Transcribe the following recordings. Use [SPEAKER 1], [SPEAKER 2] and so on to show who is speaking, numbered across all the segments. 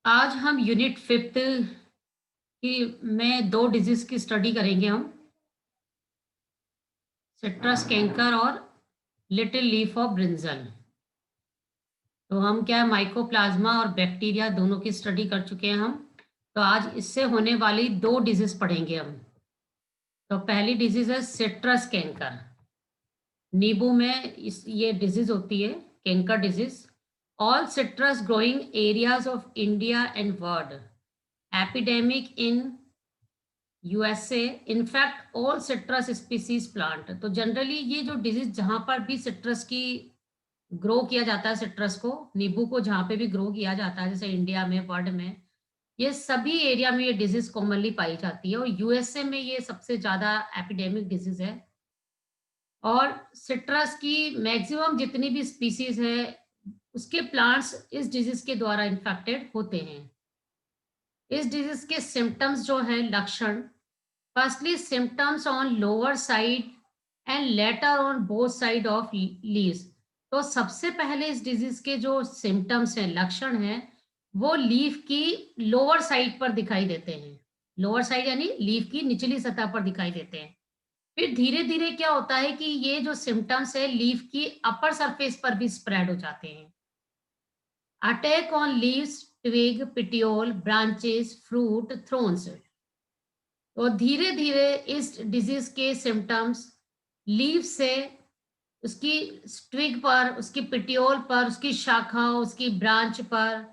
[SPEAKER 1] आज हम unit 5th की में 2 डिजीज़ की स्टडी करेंगे हम, सिट्रस कैंकर और लिटिल लीफ ऑफ ब्रिंजल। तो हम क्या है माइकोप्लाज़्मा और बैक्टीरिया दोनों की स्टडी कर चुके हैं हम। तो आज इससे होने वाली 2 डिजीज़ पढ़ेंगे हम। तो पहली डिजीज़ है सिट्रस कैंकर। नींबू में इस ये डिजीज़ होती है, canker disease. All citrus growing areas of India and world, epidemic in USA, in fact all citrus species plant. तो जनरली ये जो डिजीज जहां पर भी सिट्रस की ग्रो किया जाता है, सिट्रस को, नींबू को जहां पे भी ग्रो किया जाता है, जैसे इंडिया में, वर्ल्ड में, ये सभी एरिया में ये डिजीज कॉमनली पाई जाती है और यूएसए में ये सबसे ज्यादा एपिडेमिक डिजीज है। और सिट्रस की मैक्सिमम जितनी भी स्पीसीज है उसके प्लांट्स इस डिजीज के द्वारा इन्फेक्टेड होते हैं। इस डिजीज के सिम्टम्स जो है, लक्षण, firstly symptoms on lower side and later on both side of leaves। तो सबसे पहले इस डिजीज के जो सिम्टम्स हैं, लक्षण हैं, वो लीफ की लोअर साइड पर दिखाई देते हैं। लोअर साइड यानी लीफ की निचली सतह पर दिखाई देते हैं। फिर धीरे धीरे क्या होता है कि ये जो सिम्टम्स है लीफ की अपर सरफेस पर भी स्प्रेड हो जाते हैं। Attack on leaves, twig, petiole, branches, fruit, thorns. तो धीरे धीरे इस डिजीज के सिम्टम्स लीफ से उसकी ट्विग पर, उसकी पिटियोल पर, उसकी शाखा, उसकी ब्रांच पर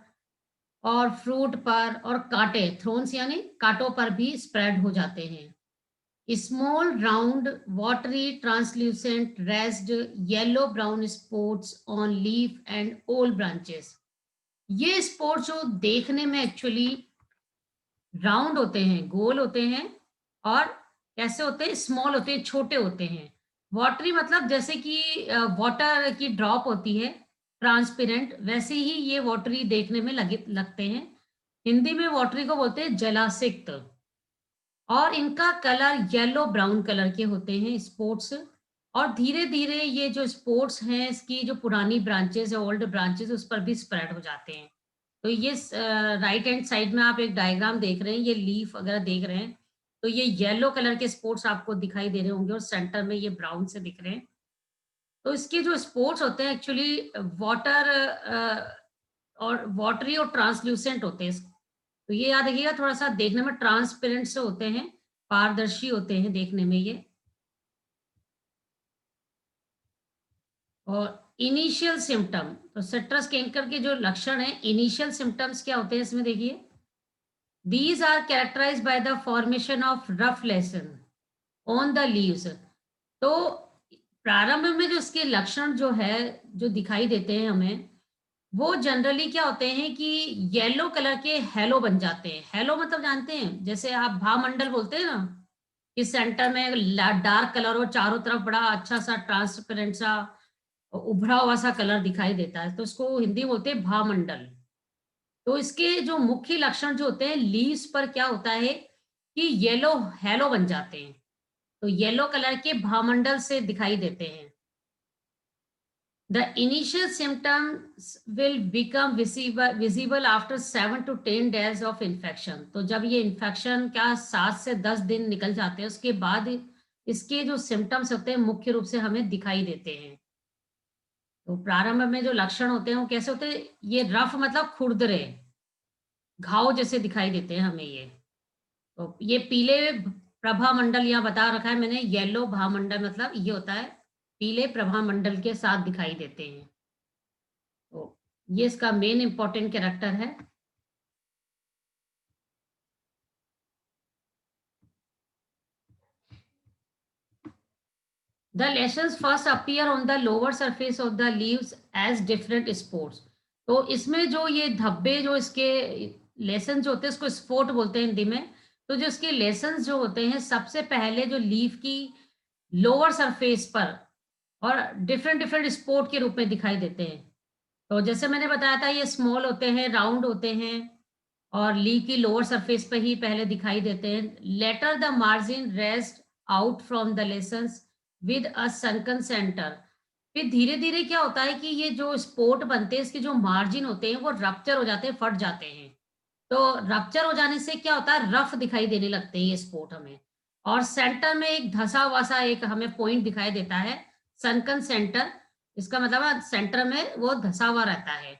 [SPEAKER 1] और फ्रूट पर और कांटे, थ्रोन्स यानी कांटों पर भी स्प्रेड हो जाते हैं। Small round watery translucent raised yellow brown spots on leaf and old branches. ये स्पॉट्स जो देखने में एक्चुअली राउंड होते हैं, गोल होते हैं और कैसे होते हैं, स्मॉल होते हैं, छोटे होते हैं। वाटरी मतलब जैसे कि वाटर की ड्रॉप होती है, ट्रांसपेरेंट, वैसे ही ये वाटरी देखने में लगे लगते हैं। हिंदी में वाटरी को बोलते हैं जलासिक्त। और इनका कलर येलो ब्राउन कलर के होते हैं स्पोर्ट्स। और धीरे धीरे ये जो स्पोर्ट्स हैं इसकी जो पुरानी ब्रांचेस है, ओल्ड ब्रांचेस, उस पर भी स्प्रेड हो जाते हैं। तो ये राइट हैंड साइड में आप एक डायग्राम देख रहे हैं, ये लीफ वगैरह देख रहे हैं। तो ये येलो कलर के स्पोर्ट्स आपको दिखाई दे रहे होंगे और सेंटर में ये ब्राउन से दिख रहे हैं। तो इसके जो स्पोर्ट्स होते हैं एक्चुअली वाटर और वाटरी और ट्रांसल्यूसेंट होते हैं। तो ये याद रखिएगा, थोड़ा सा देखने में ट्रांसपेरेंट से होते हैं, पारदर्शी होते हैं देखने में ये। और इनिशियल सिम्टम, तो सिट्रस कैंकर के जो लक्षण हैं, इनिशियल सिम्टम्स क्या होते हैं इसमें देखिए। These are characterized by the formation of rough lesion on the leaves। तो प्रारंभ में जो इसके लक्षण जो है, जो दिखाई देते हैं हमें, वो जनरली क्या होते हैं कि येलो कलर के हैलो बन जाते हैं। हैलो मतलब जानते हैं, जैसे आप भामंडल बोलते हैं ना, कि सेंटर में डार्क कलर और चारों तरफ बड़ा अच्छा सा ट्रांसपेरेंट सा उभरा हुआ सा कलर दिखाई देता है, तो इसको हिंदी में बोलते हैं भामंडल। तो इसके जो मुख्य लक्षण जो होते हैं, लीव्स पर क्या होता है कि येलो हैलो बन जाते हैं। तो येलो कलर के भामंडल से दिखाई देते हैं। The initial symptoms will become visible after 7 to 10 days of infection। तो जब ये इन्फेक्शन क्या 7 से 10 दिन निकल जाते हैं, उसके बाद इसके जो सिम्टम्स होते हैं मुख्य रूप से हमें दिखाई देते हैं। तो प्रारंभ में जो लक्षण होते हैं वो कैसे होते हैं, ये रफ मतलब खुरदरे, घाव जैसे दिखाई देते हैं हमें ये। तो ये पीले प्रभामंडल यहाँ बता रखा है मैंने, येलो भामंडल मतलब ये होता है, पीले प्रभामंडल के साथ दिखाई देते हैं। तो ये इसका मेन इंपॉर्टेंट कैरेक्टर है। The lesions first appear on the lower surface of the leaves as different sports. तो इसमें जो ये धब्बे जो इसके लेसन जो होते हैं, इसको स्पोर्ट बोलते हैं हिंदी में। तो जो इसके लेसन्स जो होते हैं, सबसे पहले जो लीफ की लोअर सरफेस पर और डिफरेंट डिफरेंट स्पोर्ट के रूप में दिखाई देते हैं। तो जैसे मैंने बताया था, ये स्मॉल होते हैं, राउंड होते हैं और लीफ की लोअर सरफेस पे ही पहले दिखाई देते हैं। Later the margin rest out from the lesions with a sunken centre. फिर धीरे धीरे क्या होता है कि ये जो स्पोर्ट बनते हैं, इसके जो मार्जिन होते हैं वो रप्चर हो जाते हैं, फट जाते हैं। तो रप्चर हो जाने से क्या होता है, रफ दिखाई देने लगते हैं ये स्पॉट हमें। और सेंटर में एक धसा हुआ सा एक हमें पॉइंट दिखाई देता है, सनकन सेंटर। इसका मतलब है सेंटर में वो धसा हुआ रहता है।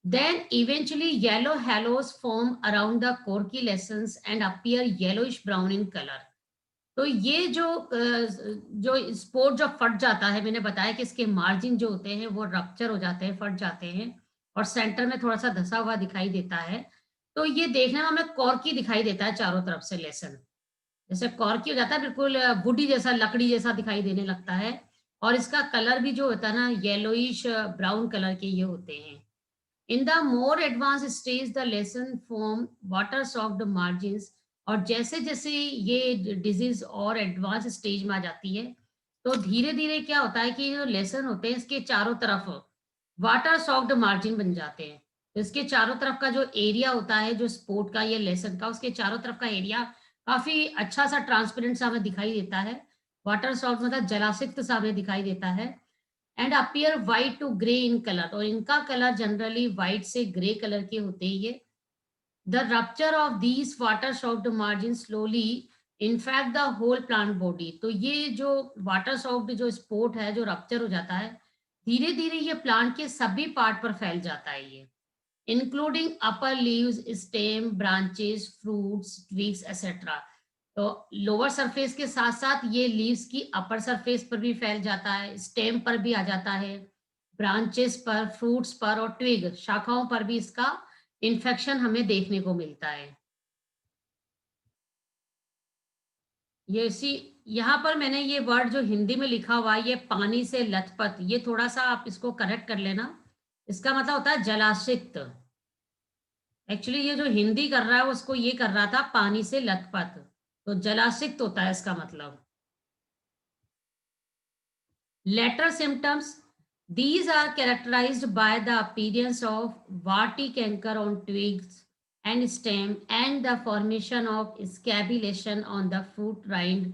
[SPEAKER 1] Then eventually yellow halos form around the corky lessons and appear yellowish brown in color. तो ये जो स्पोर्ट जो फट जाता है, मैंने बताया कि इसके मार्जिन जो होते हैं वो रप्चर हो जाते हैं, फट जाते हैं और सेंटर में थोड़ा सा धसा हुआ दिखाई देता है। तो ये देखने में हमें कॉर्की दिखाई देता है चारों तरफ से लेसन। जैसे कॉर्की हो जाता है, बिल्कुल वुडी जैसा, लकड़ी जैसा दिखाई देने लगता है। और इसका कलर भी जो होता है ना, येलोइश ब्राउन कलर के ये होते हैं। In the more advance stage the lesson form water soft margins. और जैसे जैसे ये डिजीज और एडवांस स्टेज में आ जाती है, तो धीरे धीरे क्या होता है कि जो लेसन होते हैं इसके चारों तरफ वाटर सॉफ्ट मार्जिन बन जाते हैं। तो इसके चारों तरफ का जो एरिया होता है, जो स्पोर्ट का या लेसन का, उसके चारों तरफ का एरिया काफी अच्छा सा ट्रांसपेरेंट सा हमें दिखाई देता है। वाटर सॉफ्ट मतलब जलासिक्त सा हमें दिखाई देता है। And appear white to grey in colour, और इनका कलर जनरली व्हाइट से ग्रे कलर के होते हैं ये। The rupture of these water soft margin slowly in fact the whole plant body. तो ये जो वाटर सॉफ्ट जो स्पोर्ट है जो रप्चर हो जाता है, धीरे धीरे ये प्लांट के सभी पार्ट पर फैल जाता है ये, including upper leaves, stem, branches, fruits, twigs etcetera. तो लोअर सरफेस के साथ साथ ये लीव्स की अपर सरफेस पर भी फैल जाता है, स्टेम पर भी आ जाता है, ब्रांचेस पर, फ्रूट्स पर और ट्विग शाखाओं पर भी इसका इन्फेक्शन हमें देखने को मिलता है। ये इसी यहाँ पर मैंने ये वर्ड जो हिंदी में लिखा हुआ है, ये पानी से लथपथ, ये थोड़ा सा आप इसको करेक्ट कर लेना। इसका मतलब होता है जलासिक्त। एक्चुअली ये जो हिंदी कर रहा है उसको ये कर रहा था पानी से लथपथ, तो जलासिक्त होता है इसका मतलब। Later symptoms, these are characterized by the appearance of warty canker on twigs and stem and the formation of scabulation on the fruit rind.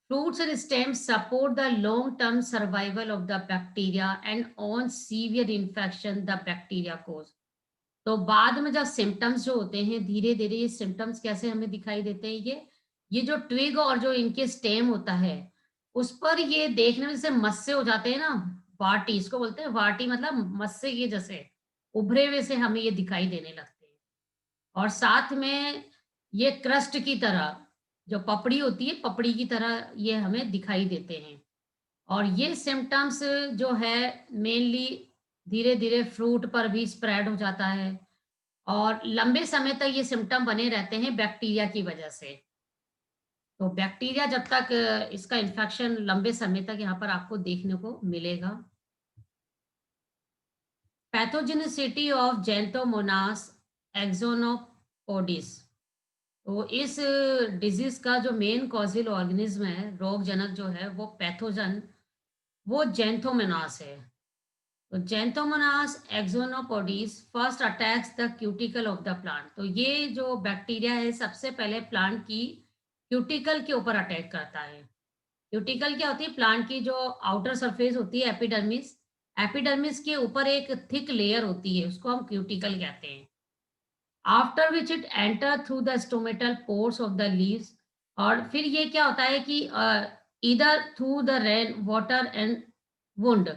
[SPEAKER 1] Fruits and stems support the long-term survival of the bacteria and on severe infection the bacteria cause. तो बाद में जब symptoms जो होते हैं, धीरे धीरे ये सिम्टम्स कैसे हमें दिखाई देते हैं, ये जो ट्विग और जो इनके स्टेम होता है उस पर ये देखने में जैसे मस्से हो जाते हैं ना, वाटी इसको बोलते हैं। वाटी मतलब मस्से के जैसे उभरे हुए से हमें ये दिखाई देने लगते हैं। और साथ में ये क्रस्ट की तरह जो पपड़ी होती है, पपड़ी की तरह ये हमें दिखाई देते हैं। और ये सिम्पटम्स जो है मेनली धीरे धीरे फ्रूट पर भी स्प्रेड हो जाता है और लंबे समय तक ये सिम्पटम बने रहते हैं बैक्टीरिया की वजह से। तो बैक्टीरिया जब तक इसका इन्फेक्शन लंबे समय तक यहाँ पर आपको देखने को मिलेगा। Pathogenicity of Xanthomonas axonopodis. तो इस डिजीज का जो मेन कॉजिल ऑर्गेनिज्म है, रोग जनक जो है वो पैथोजन, वो जेंथोमोनास है। तो Xanthomonas axonopodis first attacks the cuticle of the plant. तो ये जो बैक्टीरिया है सबसे पहले प्लांट की क्यूटिकल के ऊपर अटैक करता है। क्यूटिकल क्या होती है? प्लांट की जो आउटर सरफेस होती है एपिडर्मिस, एपिडर्मिस के ऊपर एक थिक लेयर होती है, उसको हम क्यूटिकल कहते हैं। After which it enter through the stomatal pores of the leaves. और फिर ये क्या होता है कि इधर through the rain water and wound.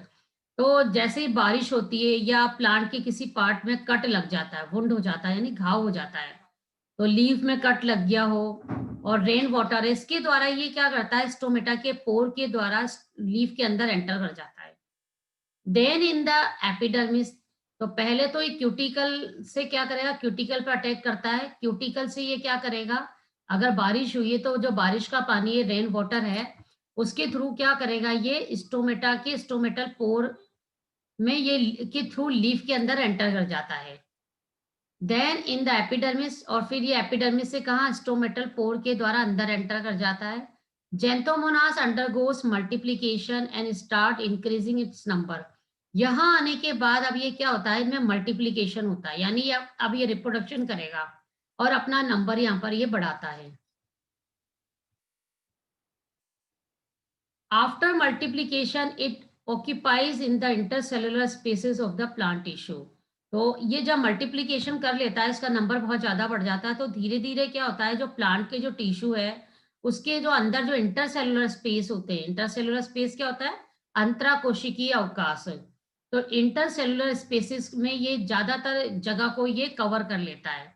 [SPEAKER 1] तो जैसे ही बारिश होती है या प्लांट के किसी पार्ट में कट लग जाता है, वुंड हो जाता है यानी घाव हो जाता है, तो लीफ में कट लग गया हो और रेन वाटर इसके द्वारा ये क्या करता है, स्टोमेटा के पोर के द्वारा लीफ के अंदर एंटर कर जाता है। Then in the epidermis. तो पहले तो ये क्यूटिकल से क्या करेगा, क्यूटिकल पर अटैक करता है। क्यूटिकल से ये क्या करेगा, अगर बारिश हुई है तो जो बारिश का पानी है, रेन वाटर है, उसके थ्रू क्या करेगा, ये स्टोमेटा के स्टोमेटल पोर में ये के थ्रू लीफ के अंदर एंटर कर जाता है। देन इन द एपिडर्मिस, और फिर ये एपिडर्मिस से कहा, स्टोमेटल पोर के द्वारा अंदर एंटर कर जाता है। Xanthomonas undergoes multiplication and start increasing its number. यहाँ आने के बाद अब ये क्या होता है, इनमें मल्टीप्लिकेशन होता है, यानी अब ये रिप्रोडक्शन करेगा और अपना नंबर यहाँ पर ये बढ़ाता है। After multiplication it occupies in the intercellular spaces of the plant tissue। तो ये जब मल्टीप्लिकेशन कर लेता है, इसका नंबर बहुत ज़्यादा बढ़ जाता है, तो धीरे-धीरे क्या होता है, जो प्लांट के जो टिश्यू है, उसके जो अंदर जो इंटरसेलुलर स्पेस होते हैं, इंटरसेलुलर स्पेस क्या होता है? अंतराकोशिकीय अवकाश। तो इंटरसेलुलर स्पेसेस में ये ज़्यादातर जगह को ये कवर कर लेता है,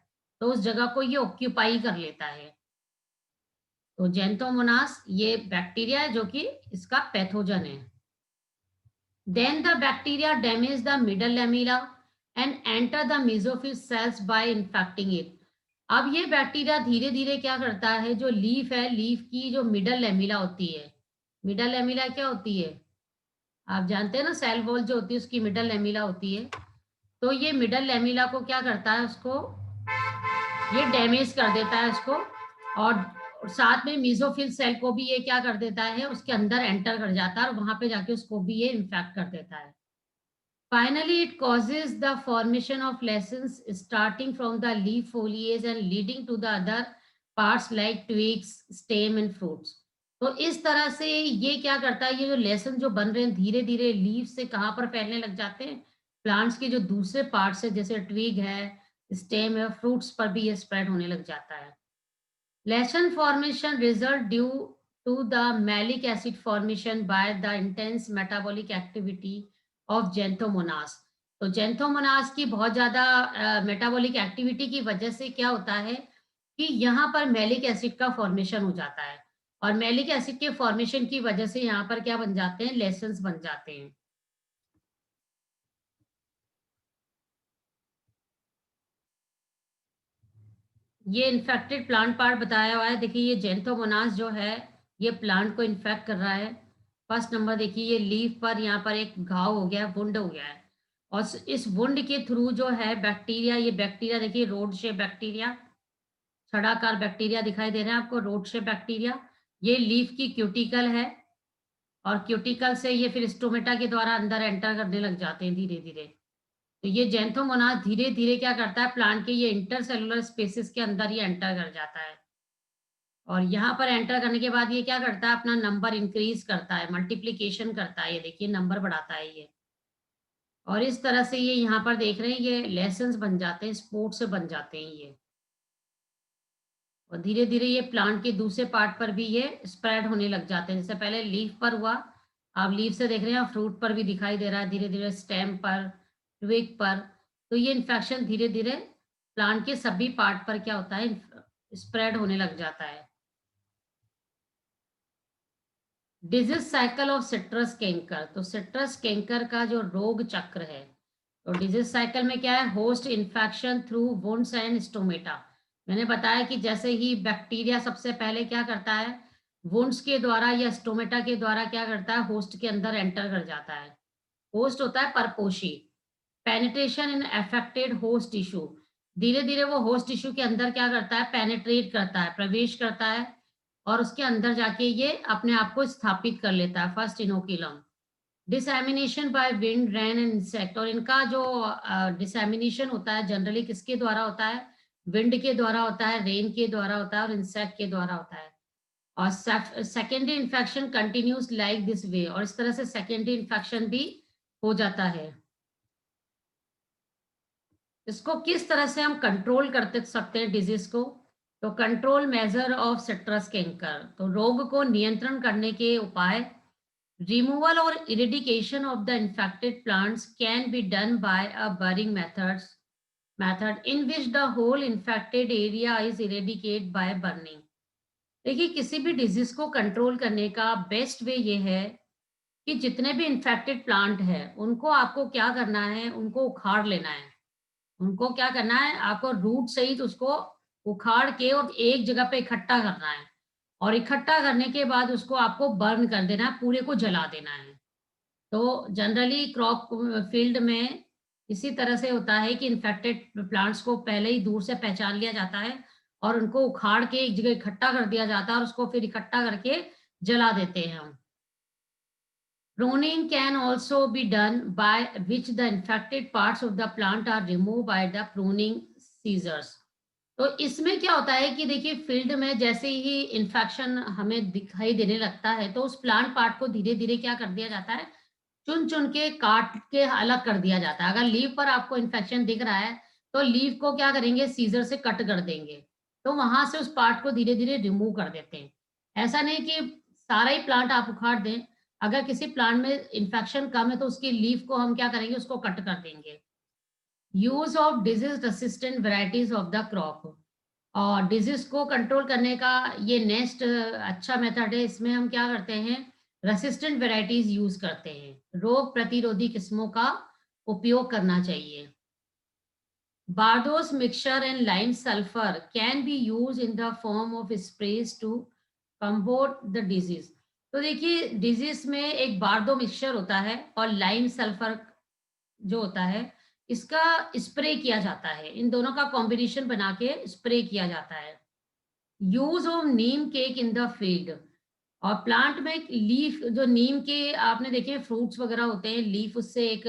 [SPEAKER 1] तो उस जगह को ये ऑक्यूपाई कर लेता है। तो ज़ैंथोमोनास ये बैक्टीरिया है जो कि इसका पैथोजन है। Then the bacteria damage the middle lamella and enter the mesophyll cells by infecting it. अब ये बैक्टीरिया धीरे धीरे क्या करता है, जो लीफ है, लीफ की जो मिडल लेमिला होती है, मिडल लेमिला क्या होती है, आप जानते हैं ना, सेल वॉल जो होती है उसकी मिडल लेमिला होती है। तो ये मिडल लेमिला को क्या करता है, उसको ये डैमेज कर देता है उसको, और साथ में मीजोफिल सेल को भी ये क्या कर देता है, उसके अंदर एंटर कर जाता है और वहां पे जाके उसको भी ये इन्फेक्ट कर देता है। Finally, it causes the formation of lessons starting from the leaf foliage and leading to the other parts like twigs, stem and fruits. तो इस तरह से ये क्या करता है, ये जो लेसन जो बन रहे हैं धीरे धीरे लीफ से कहाँ पर फैलने लग जाते हैं, प्लांट्स के जो दूसरे पार्ट्स है जैसे ट्विग है, स्टेम है, फ्रूट्स पर भी ये स्प्रेड होने लग जाता है। Lesson formation result due to the malic acid formation by the intense metabolic activity of Xanthomonas। तो Xanthomonas की बहुत ज़्यादा मेटाबॉलिक एक्टिविटी की वजह से क्या होता है कि यहाँ पर मैलिक एसिड का फॉर्मेशन हो जाता है, और मैलिक एसिड के फॉर्मेशन की वजह से यहाँ पर क्या बन जाते हैं, लेसन्स बन जाते हैं। ये इन्फेक्टेड प्लांट पार्ट बताया हुआ है। देखिए ये जेंथोमोनास जो है, ये प्लांट को इन्फेक्ट कर रहा है। फर्स्ट नंबर देखिए ये लीफ पर यहाँ पर एक घाव हो गया है, वुंड हो गया है, और इस वुंड के थ्रू जो है बैक्टीरिया, ये बैक्टीरिया देखिए रोड शेप बैक्टीरिया, छड़ाकार बैक्टीरिया दिखाई दे रहे हैं आपको, रोड शेप बैक्टीरिया। ये लीफ की क्यूटिकल है, और क्यूटिकल से ये फिर स्टोमेटा के द्वारा अंदर एंटर करने लग जाते हैं धीरे धीरे। तो ये ज़ैंथोमोनास धीरे-धीरे क्या करता है, प्लांट के ये इंटरसेल्युलर स्पेसेस के अंदर ये एंटर कर जाता है, और यहाँ पर एंटर करने के बाद ये क्या करता है, अपना नंबर इंक्रीज़ करता है, मल्टीप्लिकेशन करता है, ये देखिए नंबर बढ़ाता है ये। और इस तरह से ये यहाँ पर देख रहे हैं, ये लेसन्स बन जाते हैं, स्पोर्ट से बन जाते हैं ये। और धीरे-धीरे ये प्लांट के दूसरे पार्ट पर भी ये स्प्रेड होने लग जाते हैं। जैसे पहले लीफ पर हुआ, आप लीफ से देख रहे हैं, फ्रूट पर भी दिखाई दे रहा है, धीरे-धीरे स्टेम पर, ट्विग पर। तो ये इन्फेक्शन धीरे-धीरे प्लांट के सभी पार्ट पर क्या होता है, स्प्रेड होने लग जाता है। Disease cycle of citrus canker. तो सिट्रस कैंकर का जो रोग चक्र है, तो डिजीज साइकिल में क्या है, host infection through wounds and stomata. मैंने बताया कि जैसे ही बैक्टीरिया सबसे पहले क्या करता है, वुंड्स के द्वारा या स्टोमेटा के द्वारा क्या करता है, होस्ट के अंदर एंटर कर जाता है। होस्ट होता है परपोशी। Penetration in affected host tissue, धीरे धीरे वो होस्ट टिश्यू के अंदर क्या करता है, पेनिट्रेट करता है, प्रवेश करता है, और उसके अंदर जाके ये अपने आप को स्थापित कर लेता है, first inoculum. Dissemination by wind, rain and insect, और इनका जो डिसएमिनेशन होता है जनरली किसके द्वारा होता है, विंड के द्वारा होता है, रेन के द्वारा होता है, और इंसेक्ट के द्वारा होता है। और secondary infection continuous like this way, और इस तरह से सेकेंडरी इन्फेक्शन भी हो जाता है। इसको किस तरह से हम कंट्रोल करते सकते हैं डिजीज को, तो control measure of citrus canker, तो रोग को नियंत्रण करने के उपाय, रिमूवल और eradication of the infected plants can be done by a burning method in which the whole infected area is eradicate by burning. देखिए किसी भी डिजीज को कंट्रोल करने का बेस्ट वे ये है कि जितने भी इन्फेक्टेड प्लांट है उनको आपको क्या करना है, उनको उखाड़ लेना है। उनको क्या करना है, आपको रूट सहित उसको उखाड़ के और एक जगह पे इकट्ठा करना है, और इकट्ठा करने के बाद उसको आपको बर्न कर देना है, पूरे को जला देना है। तो जनरली क्रॉप फील्ड में इसी तरह से होता है कि इन्फेक्टेड प्लांट्स को पहले ही दूर से पहचान लिया जाता है, और उनको उखाड़ के एक जगह इकट्ठा कर दिया जाता है, और उसको फिर इकट्ठा करके जला देते हैं हम। Pruning can also be done by which the infected parts of the plant are removed by the pruning scissors। तो इसमें क्या होता है कि देखिए फील्ड में जैसे ही इन्फेक्शन हमें दिखाई देने लगता है, तो उस प्लांट पार्ट को धीरे धीरे क्या कर दिया जाता है, चुन चुन के काट के अलग कर दिया जाता है। अगर लीफ पर आपको इन्फेक्शन दिख रहा है, तो लीफ को क्या करेंगे, सीजर से कट कर देंगे। तो वहां से उस पार्ट को धीरे धीरे रिमूव कर देते हैं। ऐसा नहीं कि सारा ही प्लांट आप उखाड़ दें। अगर किसी प्लांट में इन्फेक्शन कम है तो उसकी लीफ को हम क्या करेंगे, उसको कट कर देंगे। Use of disease resistant varieties of the crop, और डिजीज को कंट्रोल करने का ये नेक्स्ट अच्छा मेथड है। इसमें हम क्या करते हैं, रेसिस्टेंट वेराइटीज यूज करते हैं। रोग प्रतिरोधी किस्मों का उपयोग करना चाहिए। Bardos mixture and lime sulfur can be used in the form of sprays to combat the disease. तो देखिए, डिजीज में एक बारदो मिक्सचर होता है और लाइम सल्फर जो होता है, इसका स्प्रे किया जाता है। इन दोनों का कॉम्बिनेशन बना के स्प्रे किया जाता है। Use of Neem cake in the field, और प्लांट में लीफ जो नीम के आपने देखे फ्रूट्स वगैरह होते हैं, लीफ उससे एक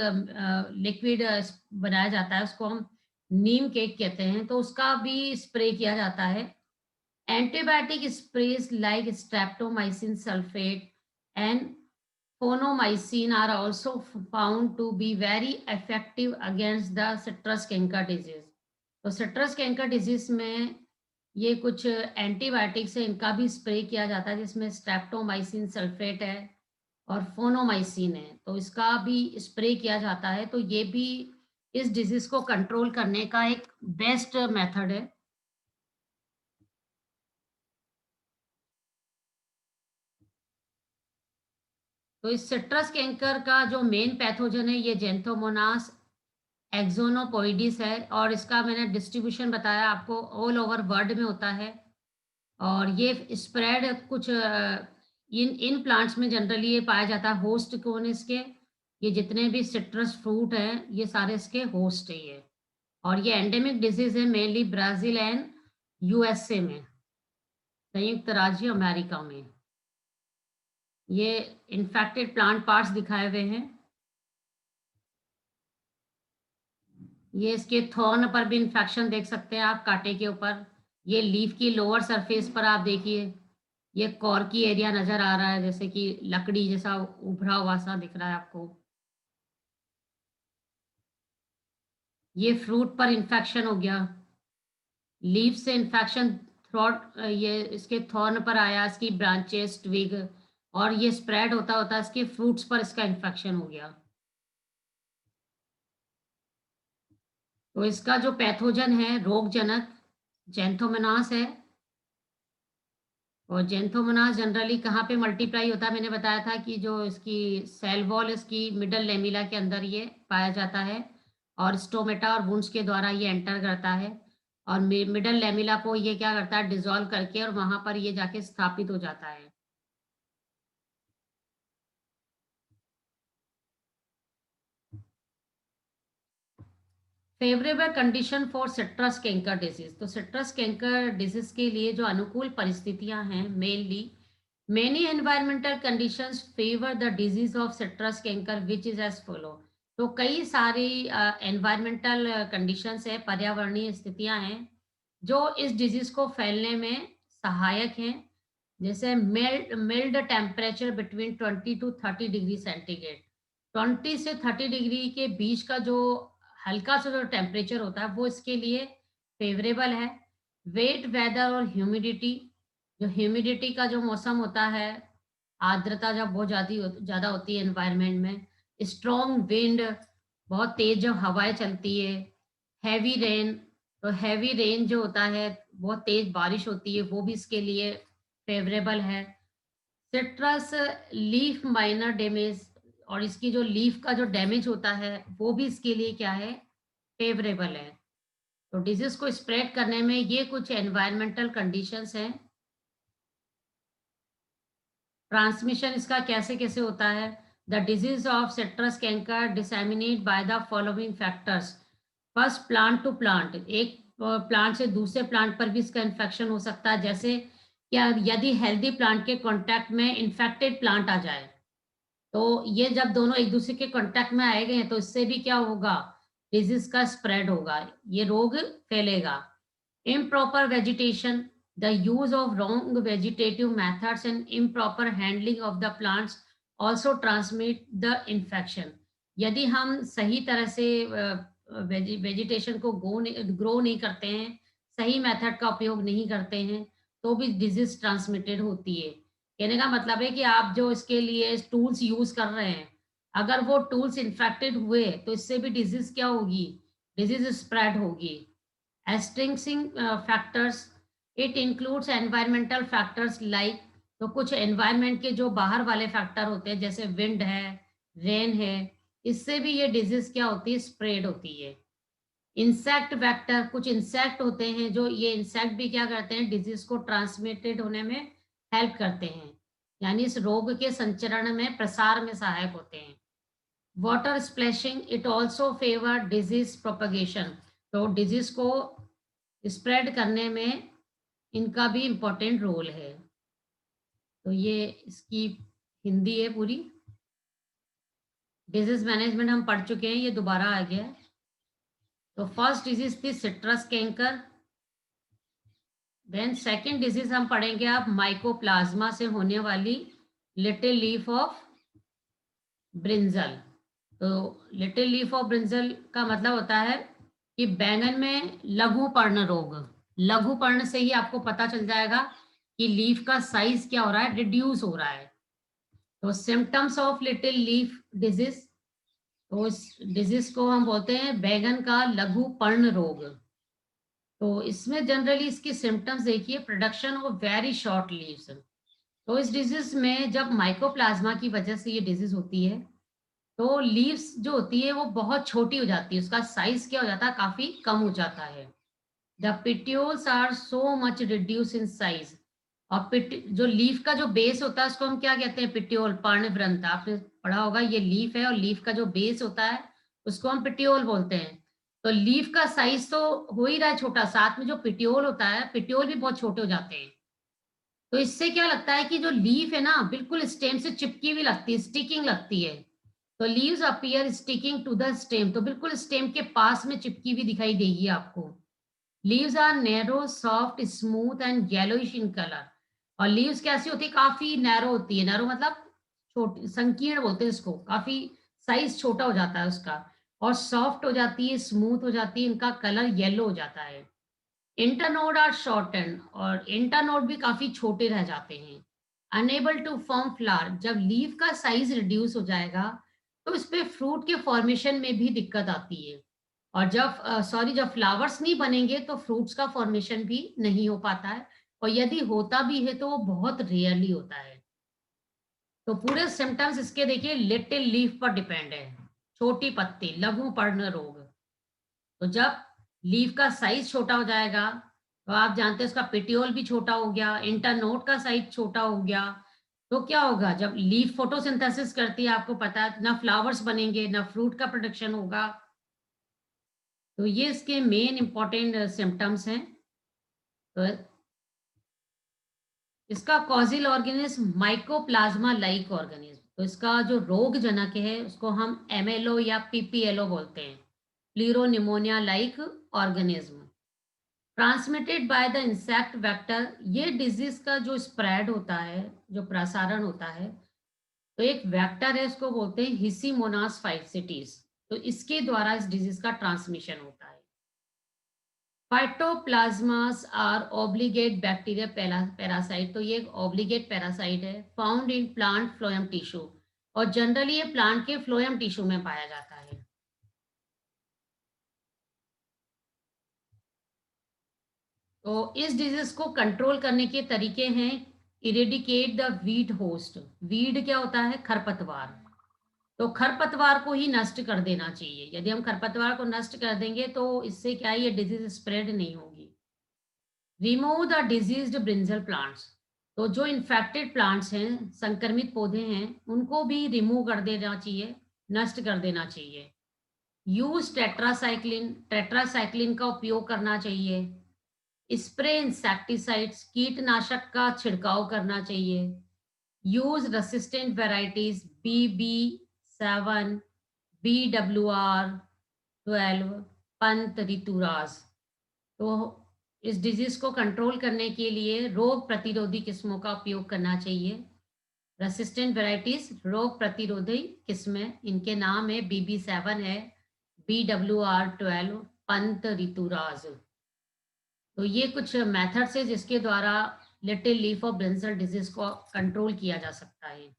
[SPEAKER 1] लिक्विड बनाया जाता है, उसको हम नीम केक कहते हैं, तो उसका भी स्प्रे किया जाता है। Antibiotic sprays like streptomycin sulphate and phenomycin are also found to be very effective against the citrus canker disease. तो सिट्रस कैंकर डिजीज में ये कुछ एंटीबायोटिक्स है, इनका भी स्प्रे किया जाता है, जिसमें स्ट्रेप्टोमाइसिन सल्फेट है और फोनोमाइसिन है, तो इसका भी स्प्रे किया जाता है। तो ये भी इस डिजीज को कंट्रोल करने का एक बेस्ट मेथड है। तो इस सिट्रस कैंकर का जो मेन पैथोजन है, ये जेंथोमोनास एक्सोनोपोइडिस है, और इसका मैंने डिस्ट्रीब्यूशन बताया आपको, ऑल ओवर वर्ल्ड में होता है। और ये स्प्रेड कुछ इन इन प्लांट्स में जनरली ये पाया जाता है। होस्ट कौन है इसके, ये जितने भी सिट्रस फ्रूट हैं, ये सारे इसके होस्ट है ये। और ये एंडेमिक डिजीज है मेनली ब्राजील एंड यूएसए में, संयुक्त राज्य अमेरिका में। ये इन्फेक्टेड प्लांट पार्ट्स दिखाए हुए हैं। ये इसके थॉर्न पर भी इन्फेक्शन देख सकते हैं आप, कांटे के ऊपर। ये लीफ की लोअर सरफेस पर आप देखिए, ये कॉर्की एरिया नजर आ रहा है, जैसे कि लकड़ी जैसा उभरा हुआ सा दिख रहा है आपको। ये फ्रूट पर इन्फेक्शन हो गया, लीफ से इन्फेक्शन थ्रोट, ये इसके थॉर्न पर आया, इसकी ब्रांचेस ट्विग, और ये स्प्रेड होता होता इसके फ्रूट्स पर इसका इन्फेक्शन हो गया। तो इसका जो पैथोजन है रोगजनक जेंथोमोनास है। और जेंथोमोनास जनरली कहाँ पे मल्टीप्लाई होता है, मैंने बताया था कि जो इसकी सेल वॉल, इसकी मिडल लेमिला के अंदर ये पाया जाता है, और स्टोमेटा और वुंड्स के द्वारा ये एंटर करता है, और मिडल लेमिला को ये क्या करता है, डिसॉल्व करके, और वहां पर ये जाके स्थापित हो जाता है। Favourable condition for citrus canker disease, तो सिट्रस कैंकर डिजीज के लिए जो अनुकूल परिस्थितियां हैं, mainly many environmental conditions favour the disease of citrus canker which is as follow. तो कई सारी एनवायरमेंटल कंडीशंस है, पर्यावरणीय स्थितियां हैं जो इस डिजीज को फैलने में सहायक हैं। जैसे mild temperature between 20 to 30 degree centigrade, 20 से 30 डिग्री के बीच का जो हल्का सा जो टेम्परेचर होता है, वो इसके लिए फेवरेबल है। वेट वेदर और ह्यूमिडिटी, जो ह्यूमिडिटी का जो मौसम होता है, आर्द्रता जब बहुत ज़्यादा होती है एनवायरनमेंट में। स्ट्रॉन्ग विंड, बहुत तेज जब हवाएं चलती है। हैवी रेन, तो हैवी रेन जो होता है, बहुत तेज बारिश होती है, वो भी इसके लिए फेवरेबल है। सिट्रस लीफ माइनर डैमेज, और इसकी जो लीफ का जो डैमेज होता है, वो भी इसके लिए क्या है, फेवरेबल है। तो डिजीज को स्प्रेड करने में ये कुछ एनवायरमेंटल कंडीशंस हैं। ट्रांसमिशन इसका कैसे कैसे होता है, the disease of citrus canker disseminate by the following factors. First, plant to plant, एक प्लांट से दूसरे प्लांट पर भी इसका इन्फेक्शन हो सकता है। जैसे क्या, यदि हेल्दी प्लांट के कांटेक्ट में इन्फेक्टेड प्लांट आ जाए, तो ये जब दोनों एक दूसरे के कांटेक्ट में आए गए, तो इससे भी क्या होगा, डिजीज का स्प्रेड होगा, ये रोग फैलेगा। Improper vegetation, the use of wrong vegetative methods and improper handling of the plants also transmit the infection. यदि हम सही तरह से वेजिटेशन को ग्रो नहीं करते हैं, सही मेथड का उपयोग नहीं करते हैं, तो भी डिजीज ट्रांसमिटेड होती है। कहने का मतलब है कि आप जो इसके लिए टूल्स यूज कर रहे हैं, अगर वो टूल्स इन्फेक्टेड हुए तो इससे भी डिजीज क्या होगी, डिजीज स्प्रेड होगी। एस्टिंक्सिंग factors, it includes environmental factors like, तो कुछ एनवायरनमेंट के जो बाहर वाले फैक्टर होते हैं जैसे विंड है, रेन है, इससे भी ये डिजीज क्या होती है, स्प्रेड होती है। इंसेक्ट वेक्टर, कुछ इंसेक्ट होते हैं जो ये इंसेक्ट भी क्या करते हैं, डिजीज को ट्रांसमिटेड होने में हेल्प करते हैं, यानी इस रोग के संचरण में, प्रसार में सहायक होते हैं। Water splashing, it also favour disease propagation, तो डिजीज को स्प्रेड करने में इनका भी इम्पोर्टेंट रोल है। तो ये इसकी हिंदी है पूरी। डिजीज मैनेजमेंट हम पढ़ चुके हैं, ये दोबारा आ गया है। तो फर्स्ट डिजीज थी citrus canker. Then second disease हम पढ़ेंगे अब माइकोप्लाज्मा से होने वाली लिटिल लीफ ऑफ ब्रिंजल। तो लिटिल लीफ ऑफ ब्रिंजल का मतलब होता है कि बैंगन में लघु पर्ण रोग। लघु पर्ण से ही आपको पता चल जाएगा कि लीफ का साइज क्या हो रहा है, रिड्यूस हो रहा है। तो symptoms of little leaf disease, तो इस डिजीज को हम बोलते हैं बैंगन का लघु पर्ण रोग। तो इसमें जनरली इसकी सिम्टम्स देखिए, production of very short leaves. तो इस डिजीज में जब माइकोप्लाज्मा की वजह से ये डिजीज होती है, तो लीव्स जो होती है वो बहुत छोटी हो जाती है, उसका साइज क्या हो जाता है, काफी कम हो जाता है। The pustules are so much reduce in size. और जो लीफ का जो बेस होता है उसको हम क्या कहते हैं, पिट्यूल, पर्णवृंत। आपने पढ़ा होगा, ये लीफ है और लीफ का जो बेस होता है उसको हम पिट्यूल बोलते हैं। तो लीफ का साइज तो हो ही रहा है छोटा, साथ में जो पिट्यूल होता है, पिट्यूल भी बहुत छोटे हो जाते हैं। तो इससे क्या लगता है कि जो लीफ है ना, बिल्कुल स्टेम से चिपकी हुई लगती है, स्टिकिंग लगती है। तो leaves appear sticking to the stem, तो बिल्कुल स्टेम के पास में चिपकी हुई दिखाई देगी आपको। Leaves are narrow, soft, smooth and yellowish in colour. और लीव्स कैसी होती है, काफी नैरो होती है। नैरो मतलब छोटी, संकीर्ण बोलते हैं इसको, काफी साइज छोटा हो जाता है उसका। और सॉफ्ट हो जाती है, स्मूथ हो जाती है, इनका कलर येलो हो जाता है। इंटरनोड आर शॉर्टन, और इंटरनोड भी काफी छोटे रह जाते हैं। अनेबल टू फॉर्म फ्लावर, जब लीफ का साइज रिड्यूस हो जाएगा तो इस पे फ्रूट के फॉर्मेशन में भी दिक्कत आती है। और जब फ्लावर्स नहीं बनेंगे तो फ्रूट्स का फॉर्मेशन भी नहीं हो पाता है। और यदि होता भी है तो वो बहुत रेयरली होता है। तो पूरे सिम्टम्स इसके देखिए लिटिल लीफ पर डिपेंड है। छोटी पत्ती, लघु पर्ण रोग। तो जब लीफ का साइज छोटा हो जाएगा, तो आप जानते हैं उसका पेटियोल भी छोटा हो गया, इंटरनोड का साइज छोटा हो गया। तो क्या होगा, जब लीफ फोटोसिंथेसिस करती है, आपको पता है, ना फ्लावर्स बनेंगे ना फ्रूट का प्रोडक्शन होगा। तो ये इसके मेन इंपॉर्टेंट सिम्टम्स हैं। तो इसका कॉजिल ऑर्गेनिज्म माइकोप्लाज्मा लाइक ऑर्गेनिज्म। तो इसका जो रोग जनक है उसको हम एमएलओ या पीपीएलओ बोलते हैं, pleuropneumonia like organism. Transmitted by the insect vector, ये डिजीज का जो स्प्रेड होता है, जो प्रसारण होता है, तो एक वेक्टर है, इसको बोलते हैं हिसीमोनास फाइसिटीज। तो इसके द्वारा इस डिजीज का ट्रांसमिशन होता है। फाइटोप्लाज्मास आर ऑब्लिगेट बैक्टीरिया पैरासाइट, तो ये एक ऑब्लिगेट पैरासाइट है, found in plant phloem tissue. और जनरली ये प्लांट के फ्लोएम टिश्यू में पाया जाता है। तो इस डिजीज को कंट्रोल करने के तरीके हैं, eradicate the weed host. Weed क्या होता है, खरपतवार। तो खरपतवार को ही नष्ट कर देना चाहिए। यदि हम खरपतवार को नष्ट कर देंगे तो इससे क्या है, ये डिजीज स्प्रेड नहीं होगी। Remove the diseased brinjal plants, तो जो इन्फेक्टेड प्लांट्स हैं, संक्रमित पौधे हैं, उनको भी रिमूव कर देना चाहिए, नष्ट कर देना चाहिए। यूज टेट्रासाइक्लिन, टेट्रासाइक्लिन का उपयोग करना चाहिए। स्प्रे इंसेक्टिसाइड्स, कीटनाशक का छिड़काव करना चाहिए। Use resistant varieties BB7, BWR12, Pant, Rituraj. तो इस डिजीज को कंट्रोल करने के लिए रोग प्रतिरोधी किस्मों का उपयोग करना चाहिए। रेसिस्टेंट वेराइटीज रोग प्रतिरोधी किस्में, इनके नाम है BB7 है, BWR12, पंत, ऋतुराज। तो ये कुछ मेथड्स है जिसके द्वारा little leaf of brinjal disease को कंट्रोल किया जा सकता है।